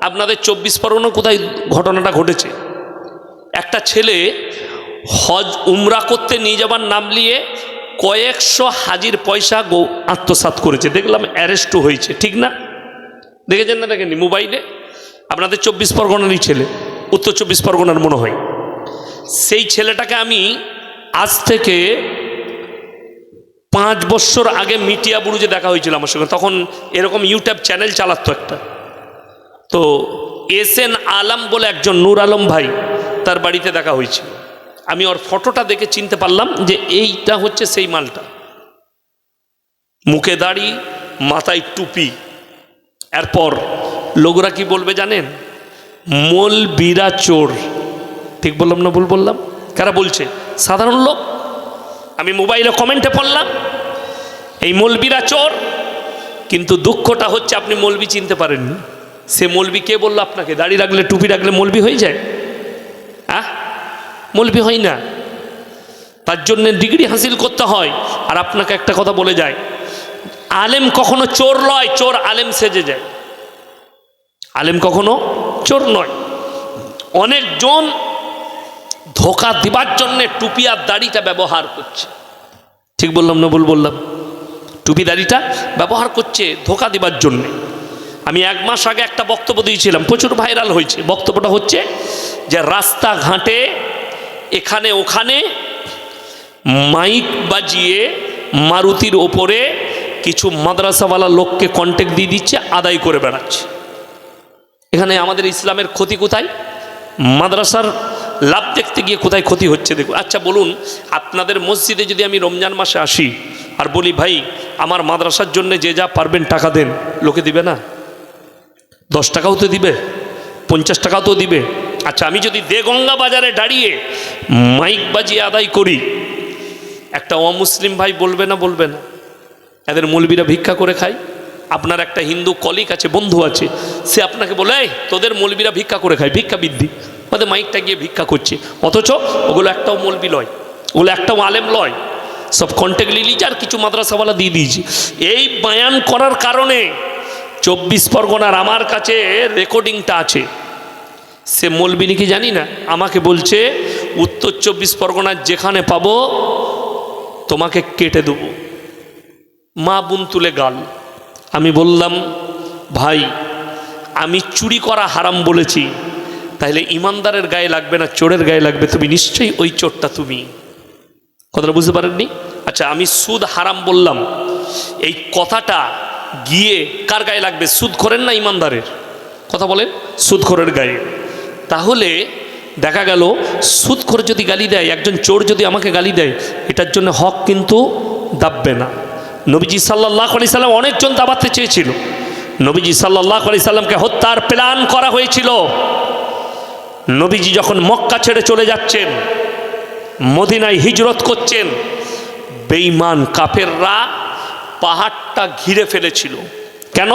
আপনাদের 24 পরগনা কোথায় ঘটনাটা ঘটেছে। একটা ছেলে হজ উমরা করতে নিয়ে যাবার নাম নিয়ে কয়েকশো হাজির পয়সা আত্মসাৎ করেছে, দেখলাম অ্যারেস্টও হয়েছে, ঠিক না? দেখেছেন না দেখেননি মোবাইলে? আপনাদের 24 পরগনারই ছেলে, উত্তর 24 পরগনার মনে হয়। সেই ছেলেটাকে আমি আজ থেকে 5 বছর আগে মিডিয়া বুরুজে দেখা হয়েছিল আমার সঙ্গে, তখন এরকম ইউটিউব চ্যানেল চালাতো একটা। তো SN আলম বলে একজন, নূর আলম ভাই, তার বাড়িতে দেখা হয়েছিল। আমি ওর ফটোটা দেখে চিনতে পারলাম যে এইটা হচ্ছে সেই মালটা, মুখে দাড়ি, মাথায় টুপি। এরপর লোকরা কি বলবে জানেন? মৌলবীরা চোর। ঠিক বললাম না ভুল বললাম? কারা বলছে? সাধারণ লোক। আমি মোবাইলে কমেন্টে পড়লাম এই মৌলবীরা চোর। কিন্তু দুঃখটা হচ্ছে আপনি মৌলবী চিনতে পারেননি। সে মৌলবী কে বললো আপনাকে? দাড়ি রাখলে টুপি রাখলে মৌলবী হয়ে যায়? মৌলবী হয় না, তার জন্য ডিগ্রি হাসিল করতে হয়। আর আপনাকে একটা কথা বলে যায়, আলেম কখনো চোর নয়, চোর আলেম সেজে যায়। আলেম কখনো চোর নয়। অনেকজন ধোকা দিবার জন্য টুপি আর দাড়িটা ব্যবহার করছে। ঠিক বললাম না ভুল বললাম? টুপি দাড়িটা ব্যবহার করছে ধোকা দিবার জন্যে। আমি 1 মাস আগে একটা বক্তব্য দিয়েছিলাম, প্রচুর ভাইরাল হয়েছে। বক্তব্যটা হচ্ছে যে রাস্তাঘাটে এখানে ওখানে মাইক বাজিয়ে মারুতির ওপরে কিছু মাদ্রাসাওয়ালা লোককে কন্ট্যাক্ট দিয়ে দিচ্ছে, আদায় করে বেড়াচ্ছে। এখানে আমাদের ইসলামের ক্ষতি কোথায়? মাদ্রাসার লাভ দেখতে গিয়ে কোথায় ক্ষতি হচ্ছে দেখুন। আচ্ছা বলুন, আপনাদের মসজিদে যদি আমি রমজান মাসে আসি আর বলি ভাই আমার মাদ্রাসার জন্য যে যা পারবেন টাকা দেন, লোকে দিবে না? 10 টাকাও তো দিবে, 50 টাকাও তো দিবে। আচ্ছা আমি যদি দেগঙ্গা বাজারে দাঁড়িয়ে মাইক বাজিয়ে আদায় করি, একটা অমুসলিম ভাই বলবে না? বলবে না? এদের মৌলবীরা ভিক্ষা করে খায়। আপনার একটা হিন্দু কলিগ আছে, বন্ধু আছে, সে আপনাকে বলে এই তোদের মৌলবীরা ভিক্ষা করে খায়, ভিক্ষা বৃদ্ধি, ওদের মাইকটা গিয়ে ভিক্ষা করছে। অথচ ওগুলো একটাও মৌলবী লয়, ওগুলো একটাও আলেম লয়, সব কন্ট্যাক্ট লিলিজ আর কিছু মাদ্রাসাওয়ালা দিয়ে দিয়েছে। এই বয়ান করার কারণে 24 পরগনার আমার কাছে রেকর্ডিংটা আছে। সে মৌলবী নাকি জানি না, আমাকে বলছে উত্তর 24 পরগনার যেখানে পাবো তোমাকে কেটে দেবো, মা বোন তুলে গাল। আমি বললাম ভাই আমি চুরি করা হারাম বলেছি, তাহলে ইমানদারের গায়ে লাগবে না, চোরের গায়ে লাগবে। তুমি নিশ্চয়ই ওই চোরটা তুমি। কথাটা বুঝতে পারেননি? আচ্ছা আমি সুদ হারাম বললাম, এই কথাটা গিয়ে কার গায়ে লাগবে? সুদখোরের না ইমানদারের? কথা বলেন, সুদখোরের গায়ে। তাহলে দেখা গেল সুদখোর যদি গালি দেয়, একজন চোর যদি আমাকে গালি দেয়, এটার জন্য হক কিন্তু দাববে না। নবীজি সাল্লাল্লাহু আলাইহি সাল্লাম অনেকজন দাবাতে চেয়েছিল, নবীজি সাল্লাল্লাহু আলাইহি সাল্লামকে হত্যার প্ল্যান করা হয়েছিল। নবীজি যখন মক্কা ছেড়ে চলে যাচ্ছেন, মদিনায় হিজরত করছেন, বেঈমান কাফেররা পাহাড়টা ঘিরে ফেলেছিল। কেন?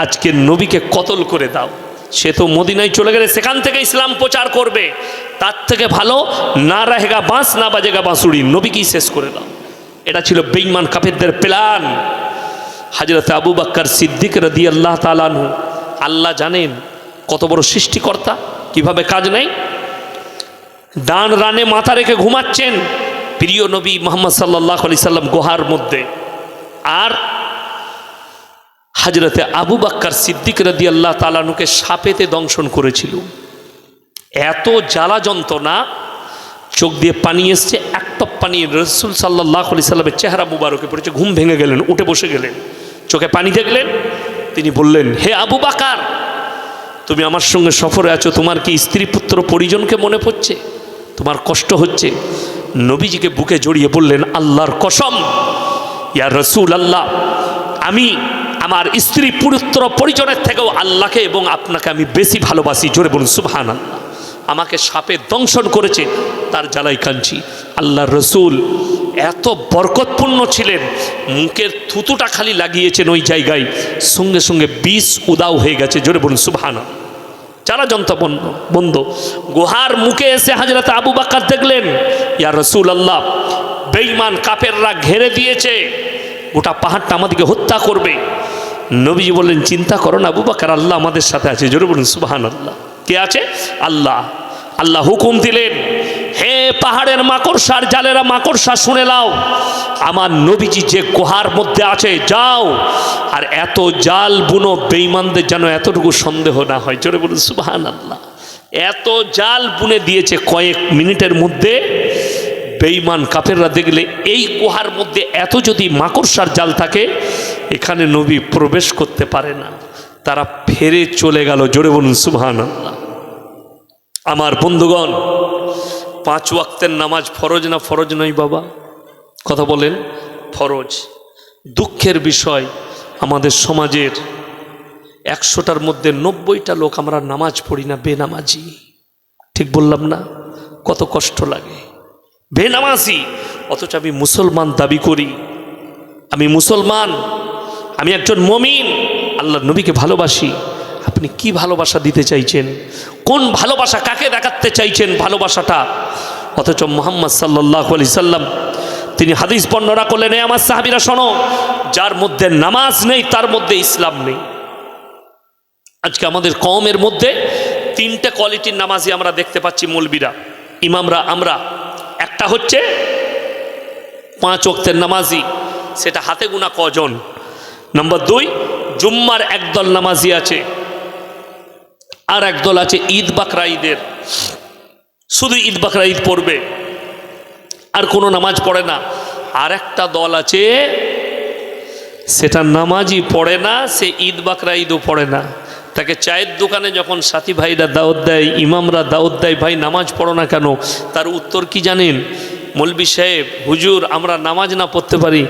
আজকে নবীকে কতল করে দাও। সে তো মদিনায় চলে গেলে সেখান থেকে ইসলাম প্রচার করবে, তার থেকে ভালো না রহেগা বাঁশ না বাজেগা বাঁশুড়ি, নবীকেই শেষ করে দাও। এটা ছিল বেঈমান কাফেরদের প্ল্যান। হযরত আবু বকর সিদ্দিক রাদিয়াল্লাহু তাআলা আনহু, আল্লাহ জানেন কত বড় সৃষ্টিকর্তা, কিভাবে কাজ নেই। ডান রানে মাথা রেখে ঘুমাচ্ছেন প্রিয় নবী মুহাম্মদ সাল্লাল্লাহু আলাইহি সাল্লাম গুহার মধ্যে, আর হযরতে আবু বকর সিদ্দিক রাদিয়াল্লাহু তাআলা আনহুকে সাপেতে দংশন করেছিল। এত জ্বালা যন্ত্রণা, চোখ দিয়ে পানি এসছে, এক টপ পানি রাসূল সাল্লাল্লাহু আলাইহি সাল্লামের চেহারা মুবারকে পড়েছে। ঘুম ভেঙে গেলেন, উঠে বসে গেলেন, চোখে পানি দেখলেন। তিনি বললেন, হে আবু বকর, তুমি আমার সঙ্গে সফরে আছো, তোমার কি স্ত্রী পুত্র পরিজনকে মনে পড়ছে? তোমার কষ্ট হচ্ছে? নবীজিকে বুকে জড়িয়ে বললেন, আল্লাহর কসম ইয়া রাসূল আল্লাহ, আমি আমার স্ত্রী পুত্র পরিজনের থেকেও আল্লাহকে এবং আপনাকে আমি বেশি ভালোবাসি। জোরে বলুন সুবহানাল্লাহ। আমাকে সাপে দংশন করেছে, তার জ্বালাই কাঁদছি। আল্লাহর রসুল এত বরকতপূর্ণ ছিলেন, মুখের থুতুটা খালি লাগিয়েছেন ওই জায়গায়, সঙ্গে সঙ্গে বিষ উদাও হয়ে গেছে। জোরে বলুন সুবহানাল্লাহ। জ্বালা যন্ত্রণা বন্ধ। গুহার মুখে এসে হযরত আবু বকর দেখলেন, ইয়া রাসূলুল্লাহ, বেঈমান কাফেররা ঘেরে দিয়েছে, গোটা পাহাড়টা আমাদেরকে হত্যা করবে। নবীজি বললেন, চিন্তা করো না আবু বকর, আল্লাহ আমাদের সাথে আছে। জোরে বলুন সুবহানাল্লাহ। কে আছে? আল্লাহ। আল্লাহ হুকুম দিলেন, হে পাহাড়ের মাকড়সার জালেরা, মাকড়সা শুনে নাও, আমার নবীজি যে গুহার মধ্যে আছে, যাও আর এত জাল বুনো, বেঈমানদের যেন এতটুকু সন্দেহ না হয়। জোরে বলুন সুবহানাল্লাহ। এত জাল বুনে দিয়েছে, কয়েক মিনিটের মধ্যে বেঈমান কাফেররা দেখলে এই গুহার মধ্যে এত যদি মাকড়সার জাল থাকে, এখানে নবী প্রবেশ করতে পারে না, তারা ফেরে চলে গেল। জোরে বলুন সুবহানাল্লাহ। আমার বন্ধুগণ, 5 ওয়াক্তের নামাজ ফরজ না ফরজ নয় বাবা? কথা বলেন, ফরজ। দুঃখের বিষয়, আমাদের সমাজের 100টার মধ্যে 90টা লোক আমরা নামাজ পড়ি না, বেনামাজি। ঠিক বললাম না? কত কষ্ট লাগে, বেনামাজি। অথচ আমি মুসলমান দাবি করি, আমি মুসলমান, আমি একজন মুমিন, আল্লাহর নবীকে ভালোবাসি। আপনি কি ভালোবাসা দিতে চাইছেন? কোন ভালোবাসা, কাকে দেখাতে চাইছেন ভালোবাসাটা? অথচ মুহাম্মদ সাল্লাল্লাহু আলাইহি সাল্লাম তিনি হাদিস বর্ণনা করলেন, আমার সাহাবীরা শোনো, যার মধ্যে নামাজ নেই তার মধ্যে ইসলাম নেই। আজকে আমাদের কওমের মধ্যে 3টে কোয়ালিটির নামাজি আমরা দেখতে পাচ্ছি, মৌলবীরা, ইমামরা, আমরা। একটা হচ্ছে 5 ওয়াক্তের নামাজি, সেটা হাতে গোনা কজন। নম্বর 2, জুম্মার একদল নামাজি আছে, আর একদল আছে ঈদ বাকরা ঈদের, শুধু ঈদ বাকরা ঈদ পড়বে, আর কোনো নামাজ পড়ে না। আর একটা দল আছে, সেটা নামাজই পড়ে না, সে ঈদ বাকরা ঈদও পড়ে না। তাকে চায়ের দোকানে যখন সাথী ভাইরা দাওয়াত দেয়, ইমামরা দাওয়াত দেয়, ভাই নামাজ পড়ো না কেন? তার উত্তর কি জানেন? মৌলবি সাহেব, হুজুর, আমরা নামাজ না পড়তে পারি,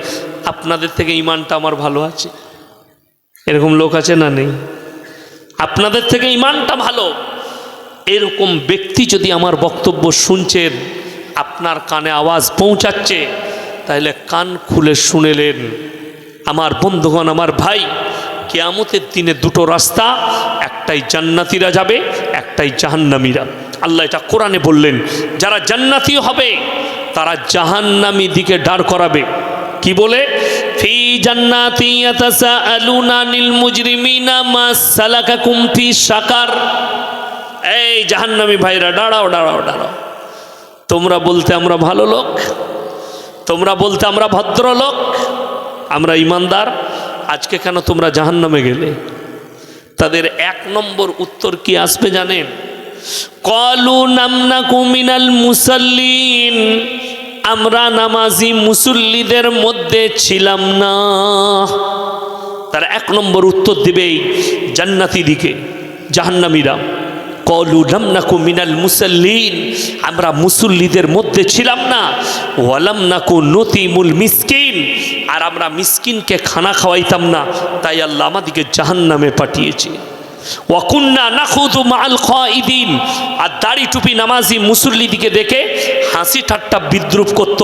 আপনাদের থেকে ইমানটা আমার ভালো আছে। এরকম লোক আছে না নেই? আপনাদের থেকে ইমানটা ভালো। এরকম ব্যক্তি যদি আমার বক্তব্য শুনছেন, আপনার কানে আওয়াজ পৌঁছাচ্ছে, তাহলে কান খুলে শুনেলেন। আমার বন্ধুগণ, আমার ভাই, কিয়ামতের দিনে 2টো রাস্তা, একটাই জান্নাতীরা যাবে, একটাই জাহান্নামীরা। আল্লাহ এটা কোরআনে বললেন। যারা জান্নাতি হবে তারা জাহান্নামী দিকে দাঁড় করাবে। কি বলে? ফি জান্নাতি ইয়াতাসাআলুনা আনিল মুজরিমিনা মা সালাকাকুম ফি সাকার। এই জাহান্নামী ভাইরা, দাঁড়াও দাঁড়াও দাঁড়াও, তোমরা বলতে আমরা ভালো লোক, তোমরা বলতে আমরা ভদ্রলোক, আমরা ইমানদার, আজকে কেন তোমরা জাহান্নামে গেলে? তাদের 1 নম্বর উত্তর কি আসবে জানেন? ক্বালু নামনাকু মিনাল মুসাল্লিন, আমরা নামাজি মুসল্লিদের মধ্যে ছিলাম না। তারা 1 নম্বর উত্তর দিবে জান্নাতি দিকে, জাহান্নামীরা। ক্বালু লাম নাকু মিনাল মুসাল্লিন, আমরা মুসল্লিদের মধ্যে ছিলাম না। ওয়ালাম নাকু নুতিমুল মিসকিন, আর আমরা মিসকিনকে খানা খাওয়াইতাম না, তাই আল্লাহ আমাদেরকে জাহান্নামে পাঠিয়েছে। ওয়াকুন্না নাখুযু মাআল খাইদিন, আর দাড়ি টুপি নামাজি মুসল্লিদিকে দেখে হাসি ঠাট্টা বিদ্রুপ করত,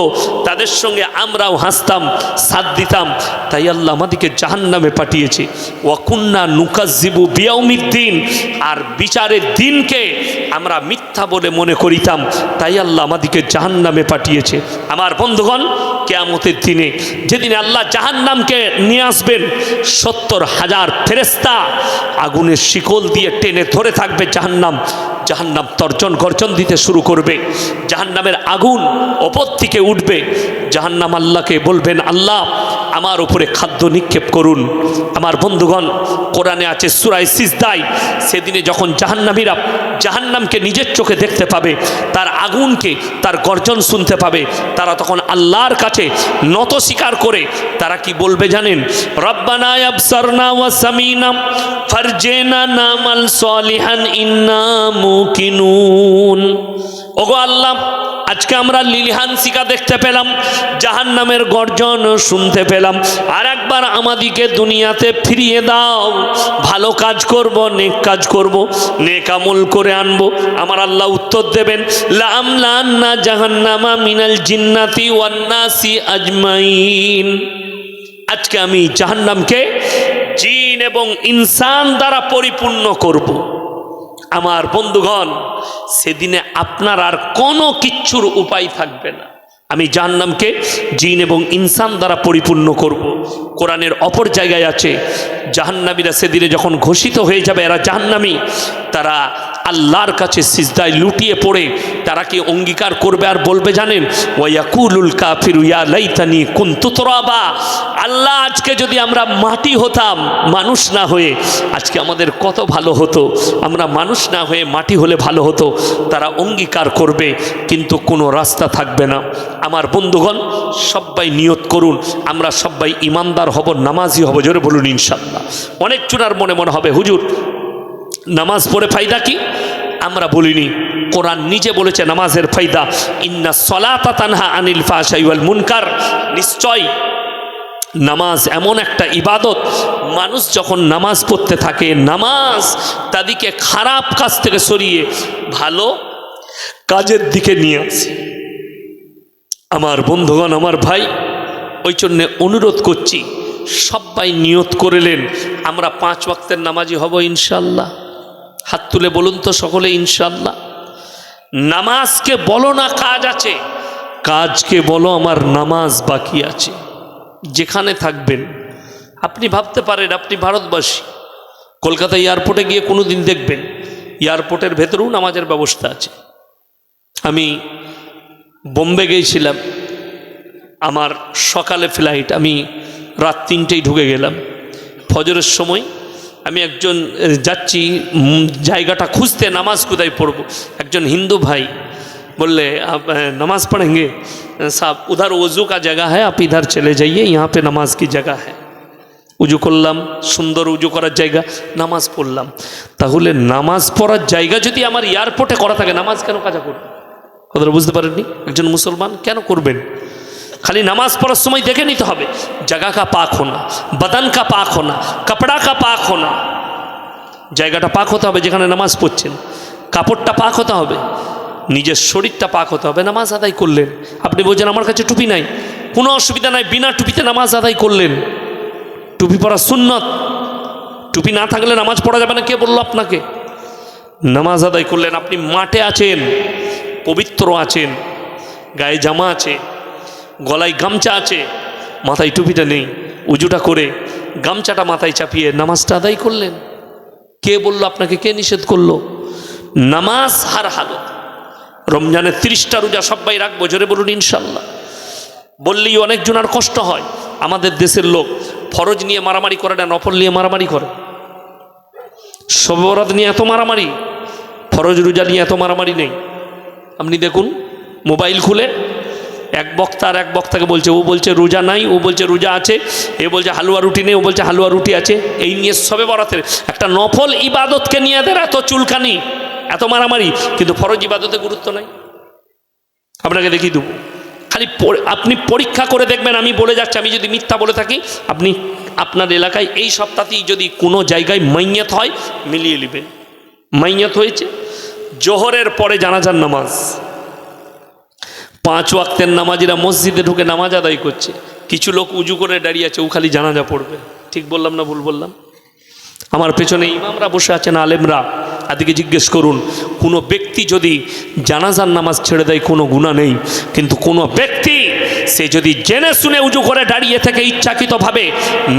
তাদের সঙ্গে আমরাও হাসতাম, সাথ দিতাম, তাই আল্লাহ আমাদেরকে জাহান্নামে পাঠিয়েছে। ওয়াকুন্না নুকাজ্জিবু বিয়াউমিদ্দিন, আর বিচারের দিনকে আমরা মিথ্যা বলে মনে করিতাম, তাই আল্লাহ আমাদেরকে জাহান্নামে পাঠিয়েছে। আমার বন্ধুগণ, কিয়ামতের দিনে যেদিন আল্লাহ জাহান্নামকে নিয়ে আসবেন, 70,000 ফেরেশতা আগুনের শিকল দিয়ে টেনে ধরে থাকবে জাহান্নাম। জাহান্নাম তর্জন গর্জন দিতে শুরু করবে, জাহান্নামের আগুন ওপর থেকে উঠবে। জাহান্নাম আল্লাহকে বলবেন, আল্লাহ আমার উপরে খাদ্য নিক্ষেপ করুন। আমার বন্ধুগণ, কোরআনে আছে সূরা সিজদায়, সেদিনে যখন জাহান্নামীরা জাহান্নামকে নিজের চোখে দেখতে পাবে, তার আগুনকে, তার গর্জন শুনতে পাবে, তারা তখন আল্লাহর কাছে নত স্বীকার করে তারা কি বলবে জানেন? রব্বানা আবসারনা ওয়া সামিনা ফারজিনা নামাল সলিহান ইন্না মুকিনুন। ওগো আল্লাহ, আজকে আমরা লিলহানসিকা দেখতে পেলাম, জাহান্নামের গর্জন শুনতে পেলাম, আর একবার আমাদিকে দুনিয়াতে ফিরিয়ে দাও, ভালো কাজ করব, নেক কাজ করব, নেক আমল করে আনবো। আমার আল্লাহ উত্তর দেবেন, লামলান্না জাহান্নামা মিনাল জিন্নাতি ওয়ান নাসি আজমাইন। আজকে আমি জাহান্নামকে জিন এবং ইনসান দ্বারা পরিপূর্ণ করব। আমার বন্ধুগণ, সেদিনে আপনার আর কোনো কিচ্ছুর উপায় থাকবে না। আমি জাহান্নামকে জিন এবং ইনসান দ্বারা পরিপূর্ণ করব। কোরআনের অপর জায়গায় আছে, জাহান্নামীরা সেদিনে যখন ঘোষিত হয়ে যাবে এরা জাহান্নামী, তারা আল্লাহর কাছে সিজদায় লুটিয়ে পড়ে তারা কি অঙ্গীকার করবে আর বলবে জানেন, ওয়ায়াকুলুল কাফিরু ইয়া লাইতানি কুনতু তুরাবা, আল্লাহ আজকে যদি আমরা মাটি হতাম মানুষ না হয়ে আজকে আমাদের কত ভালো হতো, আমরা মানুষ না হয়ে মাটি হলে ভালো হতো। তারা অঙ্গীকার করবে কিন্তু কোনো রাস্তা থাকবে না। আমার বন্ধুগণ, সবাই নিয়ত করুন আমরা সবাই ইমানদার হব, নামাজি হব, জোরে বলুন ইনশাআল্লাহ। অনেক চুনার মনে মনে হবে হুজুর নামাজ পড়ে ফায়দা কি? আমরা বলিনি, কোরআন নিজে বলেছে নামাজের ফায়দা, ইন্না সলাতা তানহা আনিল ফাহশাই ওয়াল মুনকার। নিশ্চয় নামাজ এমন একটা ইবাদত, মানুষ যখন নামাজ পড়তে থাকে নামাজ তাদেরকে খারাপ কাজ থেকে সরিয়ে ভালো কাজের দিকে নিয়ে আসে। আমার বন্ধুগণ, আমার ভাই, ওই জন্যে অনুরোধ করছি সবাই নিয়ত করেলেন আমরা 5 ওয়াক্তের নামাজি হব ইনশাল্লাহ। হাত তুলে বলুন তো সকলে ইনশাল্লাহ। নামাজকে বলো না কাজ আছে, কাজকে বলো আমার নামাজ বাকি আছে। যেখানে থাকবেন আপনি ভাবতে পারেন আপনি ভারতবাসী, কলকাতা এয়ারপোর্টে গিয়ে কোনো দিন দেখবেন এয়ারপোর্টের ভেতরেও নামাজের ব্যবস্থা আছে। আমি বোম্বে গিয়েছিলাম, আমার সকালে ফ্লাইট, আমি রাত 3টেই ঢুকে গেলাম। ফজরের সময় আমি একজন যাচ্ছি জায়গাটা খুঁজতে, নামাজ কোথায় পড়ব। একজন হিন্দু ভাই बोले आप नमाज़ पढ़ेंगे साहब, उधर वज़ू का जगह है, आप इधर चले जाइए, यहाँ पे नमाज की जगह है। উজু করলাম, সুন্দর উজু করার জায়গা, নামাজ পড়লাম। তাহলে নামাজ পড়ার জায়গা যদি আমার এয়ারপোর্টে করা থাকে, নামাজ কেন কাজা করবে? কথাটা বুঝতে পারেননি? একজন মুসলমান কেন করবেন? খালি নামাজ পড়ার সময় দেখে নিতে হবে জায়গা কা পাক হোনা, বদন কা পাক হোনা, কাপড়া কা পাক হোনা। জায়গাটা পাক হতে হবে যেখানে নামাজ পড়ছেন, কাপড়টা পাক হতে হবে, নিজের শরীরটা পাক হতে হবে। নামাজ আদায় করলেন, আপনি বলছেন আমার কাছে টুপি নাই, কোনো অসুবিধা নাই, বিনা টুপিতে নামাজ আদায় করলেন। টুপি পরা সুন্নত, টুপি না থাকলে নামাজ পড়া যাবে না, কে বললো আপনাকে? নামাজ আদায় করলেন, আপনি মাঠে আছেন, পবিত্র আছেন, গায়ে জামা আছে, গলায় গামছা আছে, মাথায় টুপিটা নেই, উজুটা করে গামছাটা মাথায় চাপিয়ে নামাজটা আদায় করলেন। কে বললো আপনাকে? কে নিষেধ করলো? নামাজ হার হালত। রমজানের 30টা রোজা সবাই রাখবো, জোরে বলুন ইনশাল্লাহ। বললেই অনেকজনের কষ্ট হয়। আমাদের দেশের লোক ফরজ নিয়ে মারামারি করে না, নফল নিয়ে মারামারি করে। শবে বরাত নিয়ে এত মারামারি, ফরজ রোজা নিয়ে এত মারামারি নেই। আপনি দেখুন মোবাইল খুলে এক বক্তা আর এক বক্তাকে বলছে, ও বলছে রোজা নাই, ও বলছে রোজা আছে, এ বলছে হালুয়া রুটি নেই, ও বলছে হালুয়া রুটি আছে। এই নিয়ে শবে বরাতের একটা নফল ইবাদতকে নিয়ে এদের এত চুলকানি, এত মারামারি, কিন্তু ফরজ ইবাদতে গুরুত্ব নাই। আপনাকে দেখিয়ে দেবো, খালি আপনি পরীক্ষা করে দেখবেন। আমি বলে যাচ্ছি, আমি যদি মিথ্যা বলে থাকি আপনি আপনার এলাকায় এই সপ্তাহতেই যদি কোনো জায়গায় মাইয়াত হয় মিলিয়ে নেবেন। মাইয়াত হয়েছে জোহরের পরে জানাজার নামাজ, 5 ওয়াক্তের নামাজিরা মসজিদে ঢুকে নামাজ আদায় করছে, কিছু লোক উজু করে দাঁড়িয়ে আছে, ও খালি জানাজা পড়বে। ঠিক বললাম না ভুল বললাম? আমার পেছনে ইমামরা বসে আছেন, আলেমরা, তাদেরকে জিজ্ঞেস করুন, কোনো ব্যক্তি যদি জানাজার নামাজ ছেড়ে দেয় কোনো গুনাহ নেই, কিন্তু কোনো ব্যক্তি সে যদি জেনে শুনে উজু করে দাঁড়িয়ে থেকে ইচ্ছাকৃতভাবে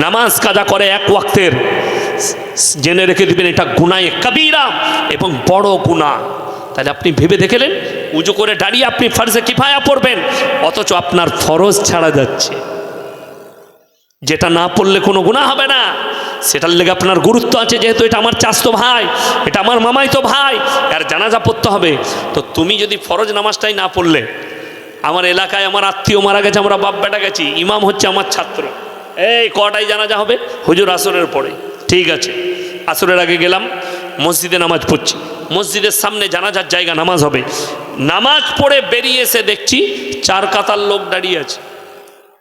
নামাজ কাজা করে 1 ওয়াক্তের, জেনে রেখে দিবেন এটা গুনাহে কবিরা এবং বড় গুনাহ। তাহলে আপনি ভেবে দেখলেন, উজু করে দাঁড়িয়ে আপনি ফরজে কিফায়া পড়বেন, অথচ আপনার ফরজ ছাড়া যাচ্ছে। যেটা না পড়লে কোনো গুনাহ হবে না, সেটার লেগে আপনার গুরুত্ব আছে, যেহেতু এটা আমার চাচতো ভাই, এটা আমার মামাই তো ভাই, আর জানাজা পড়তে হবে। তো তুমি যদি ফরজ নামাজটাই না পড়লে, আমার এলাকায় আমার আত্মীয় মারা গেছে, আমরা বাপ বেটা গেছি, ইমাম হচ্ছে আমার ছাত্র, এই কটাই জানাজা হবে? হুজুর আসরের পরে। ঠিক আছে, আসরের আগে গেলাম, মসজিদে নামাজ পড়ছি, মসজিদের সামনে জানাজার জায়গা, নামাজ হবে। নামাজ পড়ে বেরিয়ে এসে দেখছি 4 কাতার লোক দাঁড়িয়ে আছে।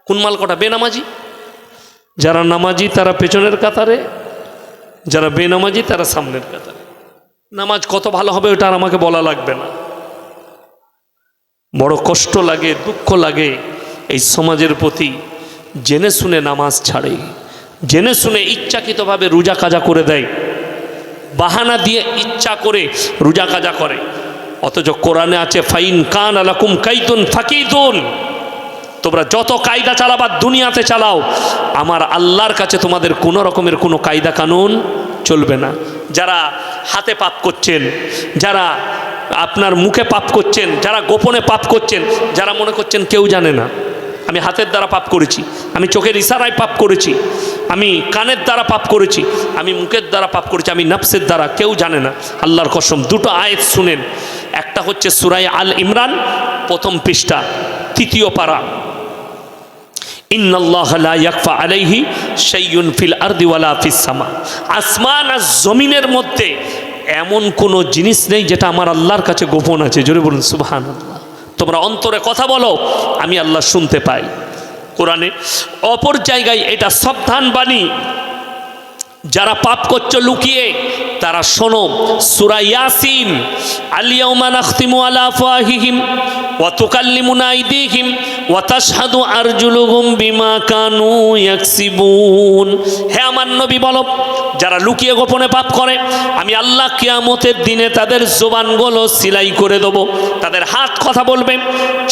কোন মাল কটা? বেনামাজি। যারা নামাজি তারা পেছনের কাতারে, যারা বেনামাজি তারা সামনের কাতারে। নামাজ কত ভালো হবে ওটা আর আমাকে বলা লাগবে না। বড় কষ্ট লাগে, দুঃখ লাগে এই সমাজের প্রতি, জেনে শুনে নামাজ ছাড়ে, জেনে শুনে ইচ্ছাকৃতভাবে রোজা কাজা করে দেয়, বাহানা দিয়ে ইচ্ছা করে রোজা কাজা করে। অথচ কোরআনে আছে ফাইন কান আলাকুম কাইদুন ফাকিদুন, তোমরা যত কায়দা চালাবার দুনিয়াতে চালাও, আমার আল্লাহর কাছে তোমাদের কোনো রকমের কোনো কায়দা কানুন চলবে না। যারা হাতে পাপ করছেন, যারা আপনার মুখে পাপ করছেন, যারা গোপনে পাপ করছেন, যারা মনে করছেন কেউ জানে না, আমি হাতের দ্বারা পাপ করেছি, আমি চোখের ইশারায় পাপ করেছি, আমি কানের দ্বারা পাপ করেছি, আমি মুখের দ্বারা পাপ করেছি, আমি নফসের দ্বারা, কেউ জানে না। আল্লাহর কসম, দুটো আয়াত শুনেন। একটা হচ্ছে সূরা আল ইমরান প্রথম পৃষ্ঠা 3য় পারা, ইন্নাল্লাহা লা ইয়াখফা আলাইহি শাইউন ফিল আরদি ওয়ালা ফিস সামা। আসমান আর জমিনের মধ্যে এমন কোনো জিনিস নেই যেটা আমার আল্লাহর কাছে গোপন আছে। জোরে বলুন সুবহানাল্লাহ। তোমরা অন্তরে কথা বলো, আমি আল্লাহ শুনতে পাই। কোরআনে অপর জায়গায় এটা সাবধান বাণী, যারা পাপ করছো লুকিয়ে তারা শোনো। সূরা ইয়াসিন, আল ইয়াউমা নাখতিমু আলা আফওয়াহিহিম ওয়া তুকাল্লিমুনা আইদিহিম ওয়া তাশহাদু আরজুলুহুম বিমা কানু ইয়াকসিবুন। হে আমার নবী বলো, যারা লুকিয়ে গোপনে পাপ করে, আমি আল্লাহ কিয়ামতের দিনে তাদের জবানগুলো সিলাই করে দেব। তাদের হাত কথা বলবে,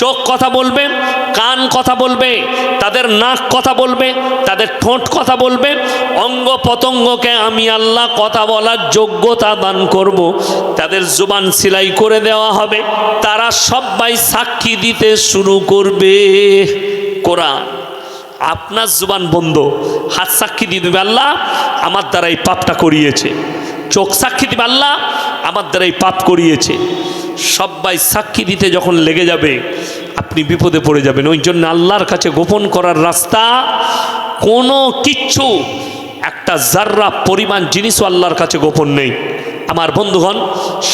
চোখ কথা বলবে, কান কথা বলবে, তাদের নাক কথা বলবে, তাদের ঠোঁট কথা বলবে, অঙ্গ পতঙ্গকে আমি আল্লাহ কথা বলার যোগ্যতা দান করব। তাদের জবান সিলাই করে দেওয়া হবে, তারা সবাই সাক্ষী দিতে শুরু করবে। কোরআন, আপনার জবান বন্ধ, হাত সাক্ষী দিয়ে দেবে আল্লাহ আমার দ্বারা এই পাপটা করিয়েছে, চোখ সাক্ষী দিবে আল্লাহ আমার দ্বারা এই পাপ করিয়েছে। সবাই সাক্ষী দিতে যখন লেগে যাবে, আপনি বিপদে পড়ে যাবেন। ওই জন্য আল্লাহর কাছে গোপন করার রাস্তা কোনো কিচ্ছু, একটা জাররা পরিমাণ জিনিসও আল্লাহর কাছে গোপন নেই। আমার বন্ধুগণ,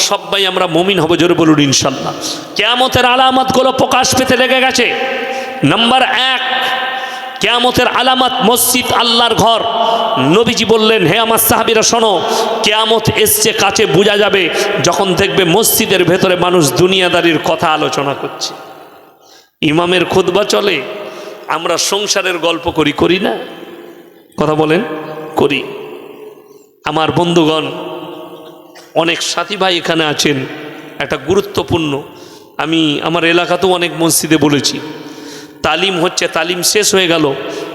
সবাই আমরা মুমিন হব, জোরে বলুন ইনশাল্লাহ। কিয়ামতের আলামতগুলো প্রকাশ পেতে লেগে গেছে। নাম্বার 1, কিয়ামতের আলামত মসজিদ, আল্লাহর ঘর। নবীজি বললেন, হে আমার সাহাবীরা শোনো, কিয়ামত এসছে কাছে, বোঝা যাবে যখন দেখবে মসজিদের ভেতরে মানুষ দুনিয়াদারির কথা আলোচনা করছে, ইমামের খুতবা চলে, আমরা সংসারের গল্প করি না? কথা বলেন, করি। আমার বন্ধুগণ, অনেক সাথী ভাই এখানে আছেন, একটা গুরুত্বপূর্ণ, আমি আমার এলাকাতেও অনেক মসজিদে বলেছি, তালিম হচ্ছে, তালিম শেষ হয়ে গেল,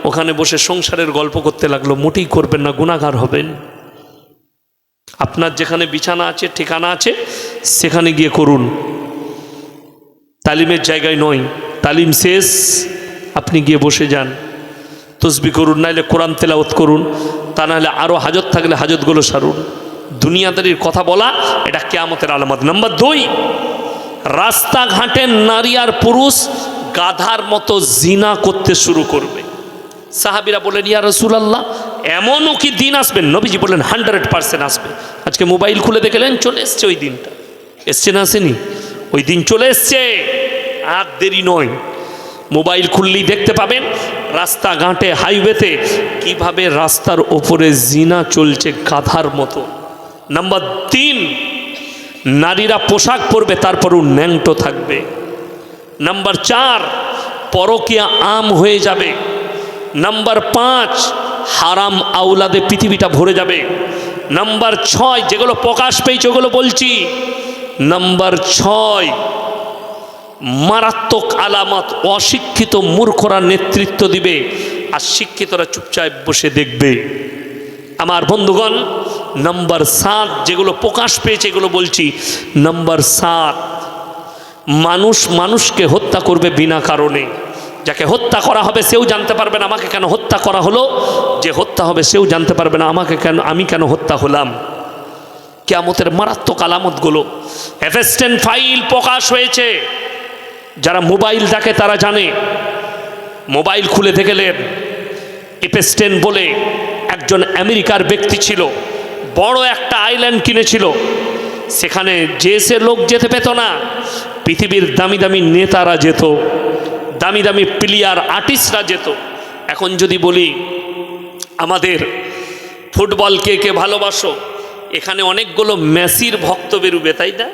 ওখানে বসে সংসারের গল্প করতে লাগলো। মোটেই করবেন না, গুনাহগার হবেন। আপনার যেখানে বিছানা আছে, ঠিকানা আছে, সেখানে গিয়ে করুন, তালিমের জায়গায় নয়। তালিম শেষ, আপনি গিয়ে বসে যান, তসবিহ করুন, নাহলে কোরআন তেলাওয়াত করুন, তা নাহলে আরও হাজত থাকলে হাজতগুলো সারুন। দুনিয়াদারির কথা বলা এটা কিয়ামতের আলামত। নাম্বার 2, রাস্তাঘাটে নারী আর পুরুষ গাধার মতো জিনা করতে শুরু করবে। সাহাবীরা বলেন, ইয়া রাসূলুল্লাহ, এমনও কি দিন আসবেন? নবীজি বললেন 100% আসবে। আজকে মোবাইল খুলে দেখলেন, চলে এসছে ওই দিনটা, এসছে না আসেনি? ওই দিন চলে এসছে, আর দেরি নয়। মোবাইল খুললেই দেখতে পাবেন রাস্তাঘাটে, হাইওয়েতে কিভাবে রাস্তার ওপরে জিনা চলছে গাধার মতো। নাম্বার 3, নারীরা পোশাক পরবে তারপরও ন্যাংটো থাকবে। নাম্বার 4, পরকীয়া আম হয়ে যাবে। নাম্বার 5, হারাম আওলাদে পৃথিবীটা ভরে যাবে। নাম্বার 6, যেগুলো প্রকাশ পেয়েছে ওগুলো বলছি। নাম্বার 6, মারাত্মক আলামত, অশিক্ষিত মূর্খরা নেতৃত্ব দিবে আর শিক্ষিতরা চুপচাপ বসে দেখবে। আমার বন্ধুগণ, নাম্বার 7, যেগুলো প্রকাশ পেয়েছে এগুলো বলছি। নাম্বার 7, মানুষ মানুষকে হত্যা করবে বিনা কারণে। যাকে হত্যা করা হবে সেও জানতে পারবে না আমাকে কেন হত্যা করা হলো, যে হত্যা হবে সেও জানতে পারবে না আমি কেন হত্যা হলাম। কিয়ামতের মারাত্মক আলামতগুলো। এফএসটেন ফাইল প্রকাশ হয়েছে, যারা মোবাইল দেখে তারা জানে। মোবাইল খুলে দেখলেন, এফএসটেন বলে একজন আমেরিকার ব্যক্তি ছিল, বড় একটা আইল্যান্ড কিনেছিল, সেখানে যে সে লোক যেতে পেত না, পৃথিবীর দামি দামি নেতারা যেত, দামি দামি প্লেয়ার আর্টিস্টরা যেত। এখন যদি বলি আমাদের ফুটবলকে কে ভালোবাসো, এখানে অনেকগুলো মেসির ভক্ত বেরোবে, তাই না?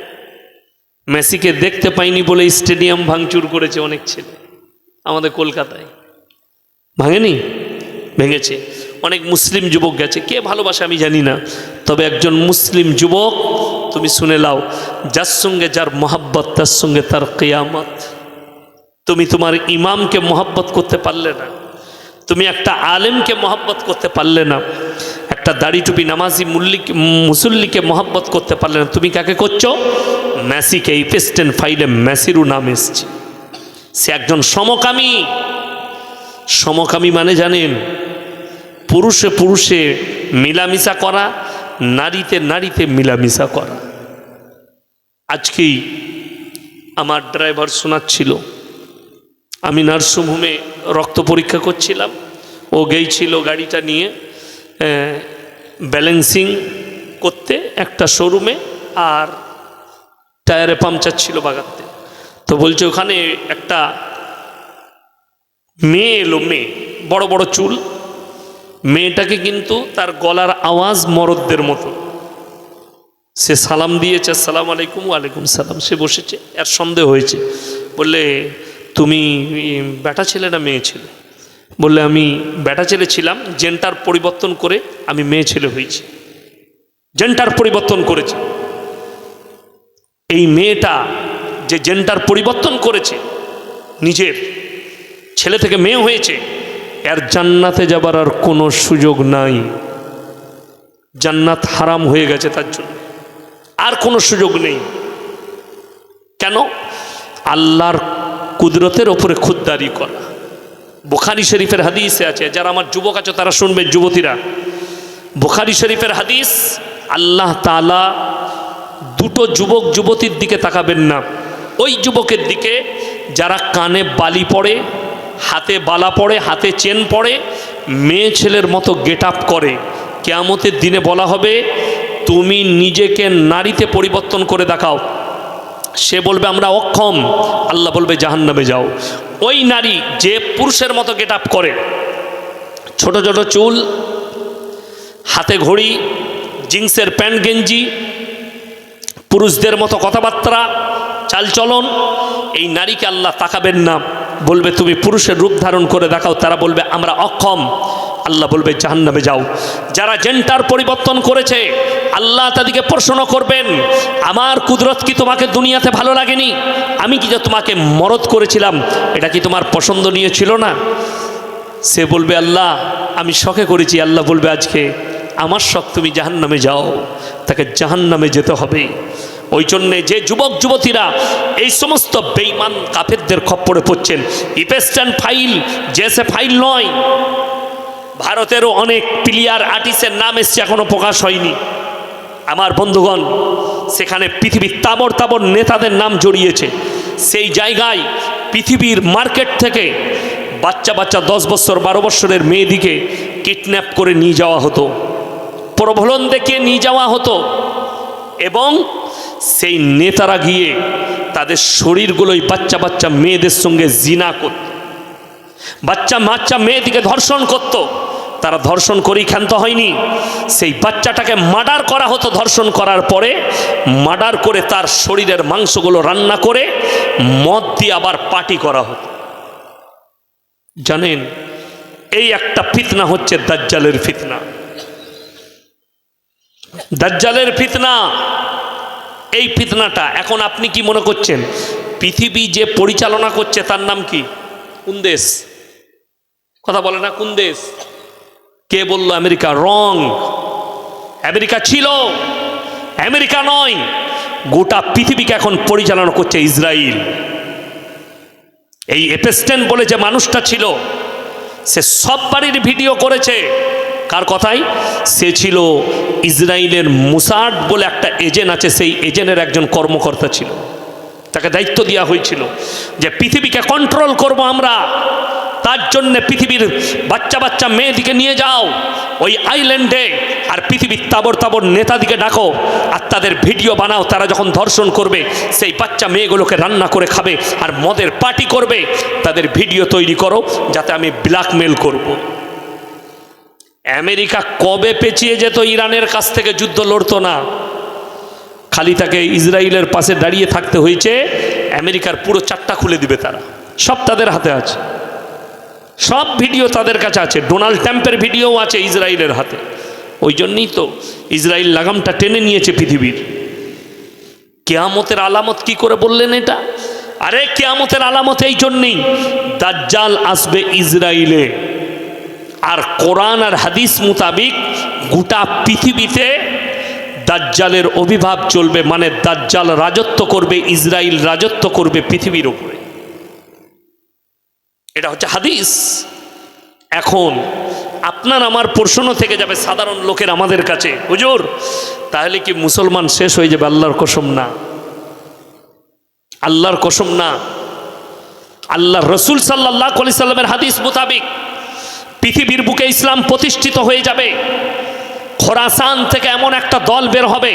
মেসিকে দেখতে পাইনি বলে স্টেডিয়াম ভাঙচুর করেছে অনেক ছেলে আমাদের কলকাতায়, ভাঙেনি? ভেঙেছে। অনেক মুসলিম যুবক গেছে, কে ভালোবাসে আমি জানি না, তবে একজন মুসলিম যুবক, তুমি শুনে লাও, যার সঙ্গে যার মহাব্বত তার সঙ্গে তার কিয়ামত। তুমি তোমার ইমামকে মহব্বত করতে পারলে না, তুমি একটা আলেমকে মহব্বত করতে পারলে না, একটা দাড়ি টুপি নামাজি মুসল্লিকে মহব্বত করতে পারলে না, তুমি কাকে করছো? মেসিকে। এই পেস্টেন ফাইলে মেসিরও নাম এসছে। সে একজন সমকামী। সমকামী মানে জানেন? পুরুষে পুরুষে মিলামিশা করা, নারীতে নারীতে মিলামিশা করা। আজকেই আমার ড্রাইভার শোনাচ্ছিল, আমি নার্সিংহোমে রক্ত পরীক্ষা করছিলাম, ও গেছিল গাড়িটা নিয়ে ব্যালেন্সিং করতে একটা শোরুমে, আর টায়ারে পাংচার ছিল বাগাতে। তো বলছে ওখানে একটা মেয়ে এলো, মেয়ে বড় বড় চুল, মেয়েটাকে কিন্তু তার গলার আওয়াজ মরদদের মতো। সে সালাম দিয়েছে, আসসালামু আলাইকুম। ওয়ালাইকুম সালাম। সে বসেছে, আর সন্দেহ হয়েছে, বললে তুমি বেটা ছেলে না মেয়ে ছেলে? বললে আমি বেটা ছেলে ছিলাম, জেন্টার পরিবর্তন করে আমি মেয়ে ছেলে হয়েছি। জেন্টার পরিবর্তন করেছে। এই মেয়েটা যে জেন্টার পরিবর্তন করেছে, নিজের ছেলে থেকে মেয়ে হয়েছে, এর জান্নাতে যাবার আর কোনো সুযোগ নাই। জান্নাত হারাম হয়ে গেছে তার জন্য, আর কোনো সুযোগ নেই। কেন? আল্লাহর কুদরতের ওপরে খুদদারি করা। বুখারী শরীফের হাদিসে আছে, যারা আমার যুবক আছে তারা শুনবে, যুবতীরা। বুখারী শরীফের হাদিস, আল্লাহ তাআলা দুটো যুবক যুবতীর দিকে তাকাবেন না। ওই যুবকের দিকে যারা কানে বালি পড়ে, হাতে বালা পড়ে, হাতে চেন পড়ে, মেয়ে ছেলের মতো গেট আপ করে। কিয়ামতের দিনে বলা হবে তুমি নিজেকে নারীতে পরিবর্তন করে দেখাও। সে বলবে আমরা অক্ষম। আল্লাহ বলবে জাহান্নামে যাও। ওই নারী যে পুরুষের মতো গেট আপ করে, ছোট ছোট চুল, হাতে ঘড়ি, জিন্সের প্যান্ট গেঞ্জি, পুরুষদের মতো কথাবার্তা, চালচলন, এই নারীকে আল্লাহ তাকাবেন না, বলবে তুমি পুরুষের রূপ ধারণ করে দেখাও। তারা বলবে আমরা অক্ষম। আল্লাহ বলবে জাহান্নামে যাও। যারা জেন্টার পরিবর্তন করেছে, আল্লাহ তাদেরকে প্রশ্ন করবেন আমার কুদরত কি তোমাকে দুনিয়াতে ভালো লাগেনি? আমি কি যে তোমাকে মরদ করেছিলাম, এটা কি তোমার পছন্দনীয় ছিল না? সে বলবে আল্লাহ আমি শখে করেছি। আল্লাহ বলবে আজকে আমার শখ, তুমি জাহান্নামে যাও। তাকে জাহান্নামে যেতে হবে। ওই জন্যে যে যুবক যুবতীরা এই সমস্ত বেঈমান কাফেরদের খপ্পরে পড়ছেন, ইপেস্টান ফাইল জেসে ফাইল নয়, ভারতেরও অনেক প্লেয়ার আর্টিস্টের নাম এসছে, এখনো প্রকাশ হয়নি। আমার বন্ধুগণ, সেখানে পৃথিবীর তাবর তাবর নেতাদের নাম জড়িয়েছে। সেই জায়গায় পৃথিবীর মার্কেট থেকে বাচ্চা বাচ্চা 10 বছর 12 বছরের মেয়েদিকে কিডন্যাপ করে নিয়ে যাওয়া হতো, প্রলোভন দেখিয়ে নিয়ে যাওয়া হতো, এবং সেই নেতারা গিয়ে তাদের শরীরগুলোই বাচ্চা বাচ্চা মেয়েদের সঙ্গে জিনা করত, বাচ্চা বাচ্চা মেয়েদিকে ধর্ষণ করত। তারা ধর্ষণ করেই ক্ষান্ত হয়নি, সেই বাচ্চাটাকে মার্ডার করা হতো। ধর্ষণ করার পরে মার্ডার করে তার শরীরের মাংসগুলো রান্না করে মদ দিয়ে আবার পার্টি করা হতো। জানেন, এই একটা ফিতনা হচ্ছে দাজ্জালের ফিতনা। দাজ্জালের ফিতনা, এই ফিতনাটা এখন আপনি কি মনে করছেন পৃথিবী যে পরিচালনা করছে তার নাম কি? কোন দেশ? কথা বলে না, কোন দেশ? কে বলল আমেরিকা? রং। আমেরিকা ছিল, আমেরিকা নয়। গোটা পৃথিবীকে এখন পরিচালনা করছে ইসরায়েল। এই এপস্টেন বলে যে মানুষটা ছিল, সে সব বাড়ির ভিডিও করেছে। কার কথাই? সে ছিল ইসরায়েলের মুসাদ বলে একটা এজেন্ট আছে, সেই এজেন্টের একজন কর্মকর্তা ছিল। তাকে দায়িত্ব দেওয়া হয়েছিল যে পৃথিবীকে কন্ট্রোল করব আমরা, তার জন্য পৃথিবীর বাচ্চা বাচ্চা মেয়েদিকে নিয়ে যাও ওই আইল্যান্ডে, আর পৃথিবীর তাবর তাবর নেতাদিকে ডাকো, আর তাদের ভিডিও বানাও। তারা যখন ধর্ষণ করবে সেই বাচ্চা মেয়েগুলোকে রান্না করে খাবে আর মদের পার্টি করবে। তাদের ভিডিও তৈরি করো যাতে আমি ব্ল্যাকমেল করব। আমেরিকা কবে পেঁচিয়ে যেত ইরানের কাছ থেকে, যুদ্ধ লড়তো না, খালি তাকে ইসরায়েলের পাশে দাঁড়িয়ে থাকতে হয়েছে। আমেরিকার পুরো চারটা খুলে দিবে তারা, সব তাদের হাতে আছে, সব ভিডিও তাদের কাছে আছে। ডোনাল্ড ট্রাম্পের ভিডিও আছে ইসরায়েলের হাতে। ওই জন্যই তো ইসরায়েল লাগামটা টেনে নিয়েছে পৃথিবীর। কিয়ামতের আলামত কি করে বললেন এটা? আরে কিয়ামতের আলামত এই জন্যই, দাজ্জাল আসবে ইসরায়েলে, আর কোরআন আর হাদিস মোতাবিক গোটা পৃথিবীতে দাজ্জালের অভিভাব চলবে, মানে দাজ্জাল রাজত্ব করবে, ইসরায়েল রাজত্ব করবে পৃথিবীর উপরে। এটা হচ্ছে হাদিস। এখন আপনার আমার প্রশ্ন থেকে যাবে সাধারণ লোকের আমাদের কাছে, হুজুর তাহলে কি মুসলমান শেষ হয়ে যাবে? আল্লাহর কসম না, আল্লাহর কসম না। আল্লাহ রসুল সাল্লাল্লাহু আলাইহি সাল্লামের হাদিস মোতাবিক পৃথিবীর বুকে ইসলাম প্রতিষ্ঠিত হয়ে যাবে। খোরাসান থেকে এমন একটা দল বের হবে,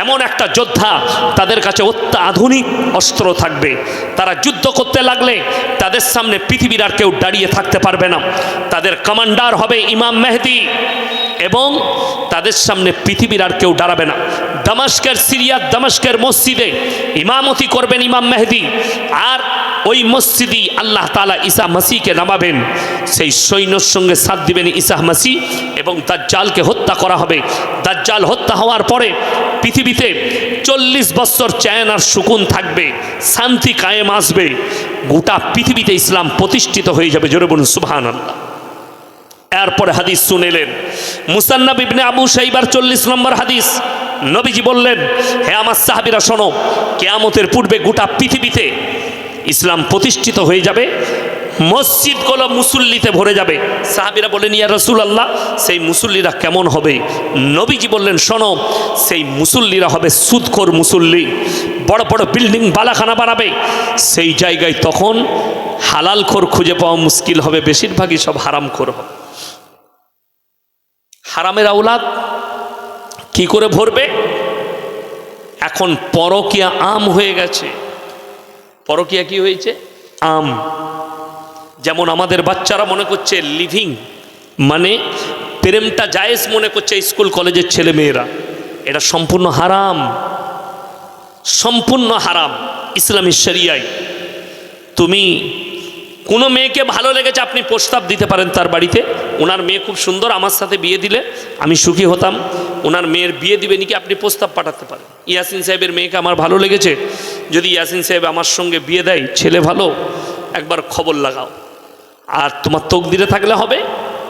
এমন একটা যোদ্ধা, তাদের কাছে অত্যাধুনিক অস্ত্র থাকবে। তারা যুদ্ধ করতে লাগলে তাদের সামনে পৃথিবীর আর কেউ দাঁড়িয়ে থাকতে পারবে না। তাদের কমান্ডার হবে ইমাম মেহেদী, এবং তাদের সামনে পৃথিবীর আর কেউ দাঁড়াবে না। দামাস্কের, সিরিয়ার দামাস্কের মসজিদে ইমামতি করবেন ইমাম মেহেদী, আর ওই মসজিদই আল্লাহ তাআলা ঈসা মাসিহকে নামাবেন। সেই সৈন্যর সঙ্গে সাথ দিবেন ঈসা মাসিহ, এবং দাজ্জালকে হত্যা করা হবে। দাজ্জাল হত্যা হওয়ার পরে পৃথিবীতে 40 বছর চ্যান আর সুকুন থাকবে, শান্তি কায়েম আসবে, গোটা পৃথিবীতে ইসলাম প্রতিষ্ঠিত হয়ে যাবে। জোরে বলুন সুবহানাল্লাহ। এরপরে হাদিস শুনেলেন মুসান্নাফ ইবনে আবু শাইবার 40 নম্বর হাদিস। নবীজি বললেন, হে আমার সাহাবীরা শোনো, কিয়ামতের পূর্বে গোটা পৃথিবীতে ইসলাম প্রতিষ্ঠিত হয়ে যাবে, মসজিদগুলো মুসল্লিতে ভরে যাবে। সাহাবীরা বলেন, ইয়া রাসূলুল্লাহ, সেই মুসল্লিরা কেমন হবে? নবীজি বললেন, শোনো, সেই মুসল্লিরা হবে সুদখোর মুসল্লি। বড় বড় বিল্ডিং বালাখানা বানাবে, সেই জায়গায় তখন হালালখোর খুঁজে পাওয়া মুশকিল হবে, বেশিরভাগই সব হারামখোর হবে। হারামের আওলাদ কি করে ভরবে? এখন পরকিয়া আম হয়ে গেছে। পরকিয়া কি হয়েছে? আম। যেমন আমাদের বাচ্চারা মনে করছে লিভিং মানে প্রেমটা জায়েজ মনে করছে স্কুল কলেজের ছেলে মেয়েরা, এটা সম্পূর্ণ হারাম, সম্পূর্ণ হারাম ইসলামী শরিয়ায়। তুমি কোনো মেয়েকে ভালো লেগেছে, আপনি প্রস্তাব দিতে পারেন তার বাড়িতে, ওনার মেয়ে খুব সুন্দর, আমার সাথে বিয়ে দিলে আমি সুখী হতাম, ওনার মেয়ের বিয়ে দিবে নাকি আপনি প্রস্তাব পাঠাতে পারেন। ইয়াসিন সাহেবের মেয়েকে আমার ভালো লেগেছে, যদি ইয়াসিন সাহেব আমার সঙ্গে বিয়ে দেয়, ছেলে ভালো, একবার খবর লাগাও, আর তোমার তকদিরে থাকলে হবে।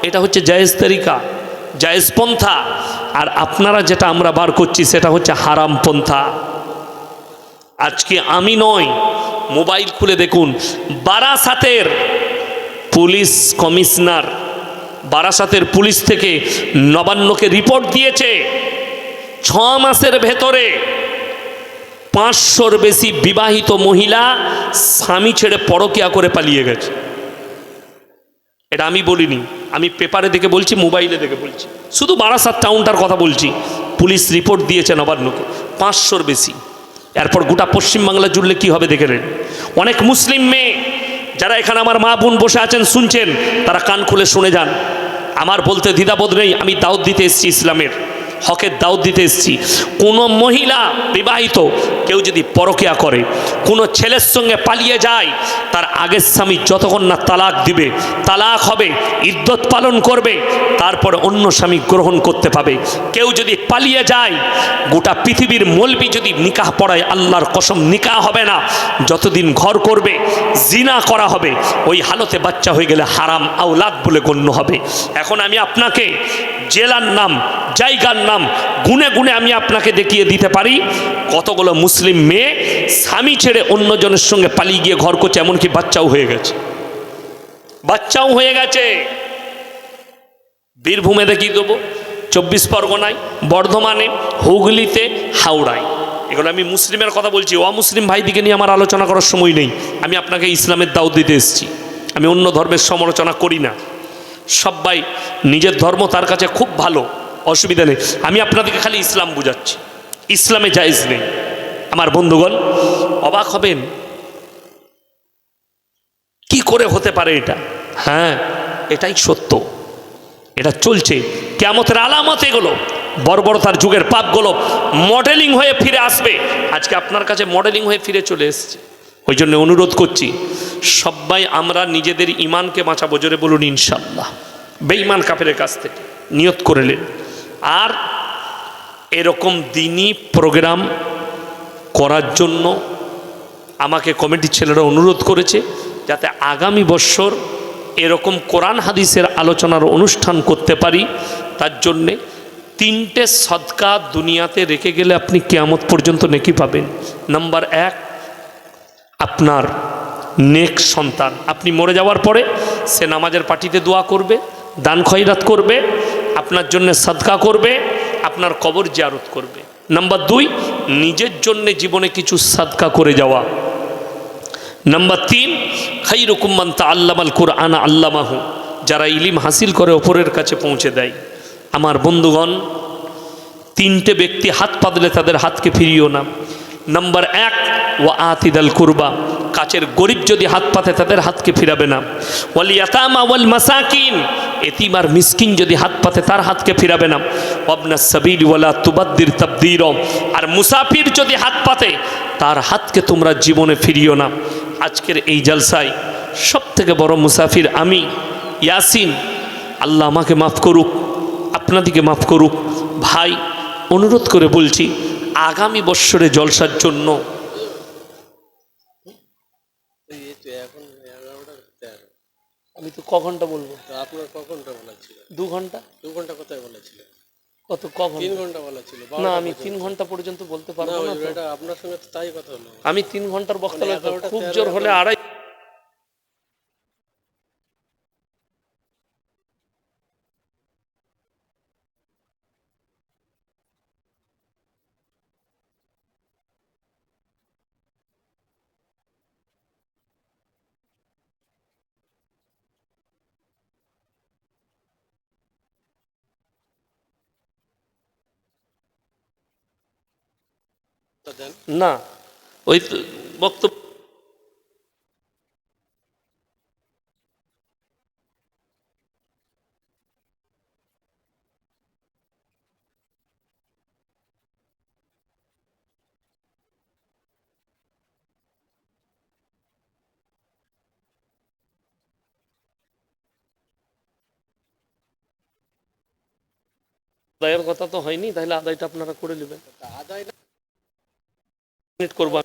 এটা হচ্ছে জায়েজ তরিকা, জায়েজ পন্থা। আর আপনারা যেটা আমরা বার করছি সেটা হচ্ছে হারাম পন্থা। আজকে আমি নয়, মোবাইল খুলে দেখুন, বারাসাতের পুলিশ কমিশনার, বারাসাতের পুলিশ থেকে নবান্নকে রিপোর্ট দিয়েছে 6 মাসের ভেতরে 500-র বেশি বিবাহিত মহিলা স্বামী ছেড়ে পরকিয়া করে পালিয়ে গেছে। এটা আমি বলিনি, আমি পেপারে দেখে বলছি, মোবাইলে দেখে বলছি, শুধু বারাসাত টাউনটার কথা বলছি। পুলিশ রিপোর্ট দিয়েছে নবান্নকে, 500-র বেশি। এরপর গোটা পশ্চিমবাংলা জুড়লে কি হবে দেখে নেন। অনেক মুসলিম মেয়ে যারা এখানে আমার মা বোন বসে আছেন শুনছেন, তারা কান খুলে শুনে যান। আমার বলতে দ্বিধাবোধ নেই, আমি দাওয়াত দিতে এসেছি, ইসলামের হকের দাওয়াত দিতে এসেছি। কোনো মহিলা বিবাহিত কেউ যদি পরকিয়া করে, কোনো ছেলের সঙ্গে পালিয়ে যায়, তার আগের স্বামী যতক্ষণ না তালাক দিবে, তালাক হবে, ইদ্যত পালন করবে, তারপরে অন্য স্বামী গ্রহণ করতে পাবে। কেউ যদি পালিয়ে যায়, গোটা পৃথিবীর মৌলবি যদি নিকাহ পড়ায়, আল্লাহর কসম নিকাহ হবে না, যতদিন ঘর করবে জিনা করা হবে, ওই হালতে বাচ্চা হয়ে গেলে হারাম আওলাদ বলে গণ্য হবে। এখন আমি আপনাকে জেলার নাম, জায়গার নাম গুনে গুনে আমি আপনাকে দেখিয়ে দিতে পারি কতগুলো মুসলিম মেয়ে স্বামী ছেড়ে অন্যজনের সঙ্গে পালিয়ে গিয়ে ঘর করছে, এমনকি বাচ্চাও হয়ে গেছে, বাচ্চাও হয়ে গেছে। বীরভূমে দেখিয়ে দেবো, 24 পরগনায়, বর্ধমানে, হুগলিতে, হাওড়ায়। এগুলো আমি মুসলিমের কথা বলছি, অমুসলিম ভাইদিকে নিয়ে আমার আলোচনা করার সময় নেই। আমি আপনাকে ইসলামের দাওয়াত দিতে এসেছি, আমি অন্য ধর্মের সমালোচনা করি না। সবাই নিজের ধর্ম তার কাছে খুব ভালো, অসুবিধা নেই। আমি আপনাদেরকে খালি ইসলাম বুঝাচ্ছি, ইসলামে জায়েজ নেই। আমার বন্ধুগণ অবাক হবেন, কি করে হতে পারে এটা? হ্যাঁ, এটাই সত্য, এটা চলছে। কিয়ামতের আলামত এগুলো, বর্বরতার যুগের পাপগুলো মডেলিং হয়ে ফিরে আসবে। আজকে আপনার কাছে মডেলিং হয়ে ফিরে চলে এসছে। ওই জন্য অনুরোধ করছি, সবাই আমরা নিজেদের ইমানকে বাঁচাবো। জোরে বলুন ইনশাআল্লাহ। বেঈমান কাফেরের কাছ থেকে নিয়ত করলেন। আর এরকম দিনই প্রোগ্রাম করার জন্য আমাকে কমিটির ছেলেরা অনুরোধ করেছে যাতে আগামী বছর এরকম কোরআন হাদিসের আলোচনার অনুষ্ঠান করতে পারি। তার জন্যে 3টে সদকা দুনিয়াতে রেখে গেলে আপনি কিয়ামত পর্যন্ত নেকি পাবেন। নাম্বার 1, আপনার নেক সন্তান, আপনি মরে যাওয়ার পরে সে নামাজের পার্টিতে দোয়া করবে, দান খয়রাত করবে, আপনার জন্য সদকা করবে, আপনার কবর জিয়ারত করবে। নাম্বার 2, নিজের জন্য জীবনে কিছু সদকা করে যাওয়া। নাম্বার 3, খাইরুকুম মান তাআল্লামাল কুরআন আল্লামাহু, যারা ইলিম হাসিল করে অপরের কাছে পৌঁছে দেয়। আমার বন্ধুগণ, 3টে ব্যক্তি হাত পাতলে তাদের হাতকে ফিরিও না। নাম্বার 1, ওয়া আতিদাল কুরবা, কাছের গরিব যদি হাত পাতে তাদের হাতকে ফিরাবে না। ওয়াল ইয়াতামা ওয়াল মাসাকিন, এতিম আর মিসকিন যদি হাত পাতে তার হাতকে ফিরাবে না। ওয়াবনাস সাবিল ওয়ালা তুবাদ্দির তাবদীর, আর মুসাফির যদি হাত পাতে তার হাতকে তোমরা জীবনে ফিরিও না। আজকের এই জলসায় সবথেকে বড় মুসাফির আমি, ইয়াসিন। আল্লাহ আমাকে মাফ করুক, আপনাদিকে মাফ করুক। ভাই, অনুরোধ করে বলছি, আগামী বৎসরে জলসার জন্য আমি তো ক ঘন্টা বলবো? আপনার ক ঘন্টা বলা ছিল? 2 ঘন্টা। 2 ঘন্টা কোথায় বলা ছিল? কত ক ঘন্টা? 3 ঘন্টা বলা ছিল। না, আমি 3 ঘন্টা পর্যন্ত বলতে পারবো না। এটা আপনার সঙ্গে তো তাই কথা হলো। আমি 3 ঘন্টার বক্তব্য, খুব জোর হলে 2.5। না, ওই বক্তব্য আদায়ের কথা তো হয়নি, তাহলে আদায়টা আপনারা করে নেবেন। আদায় মিনিট করবো।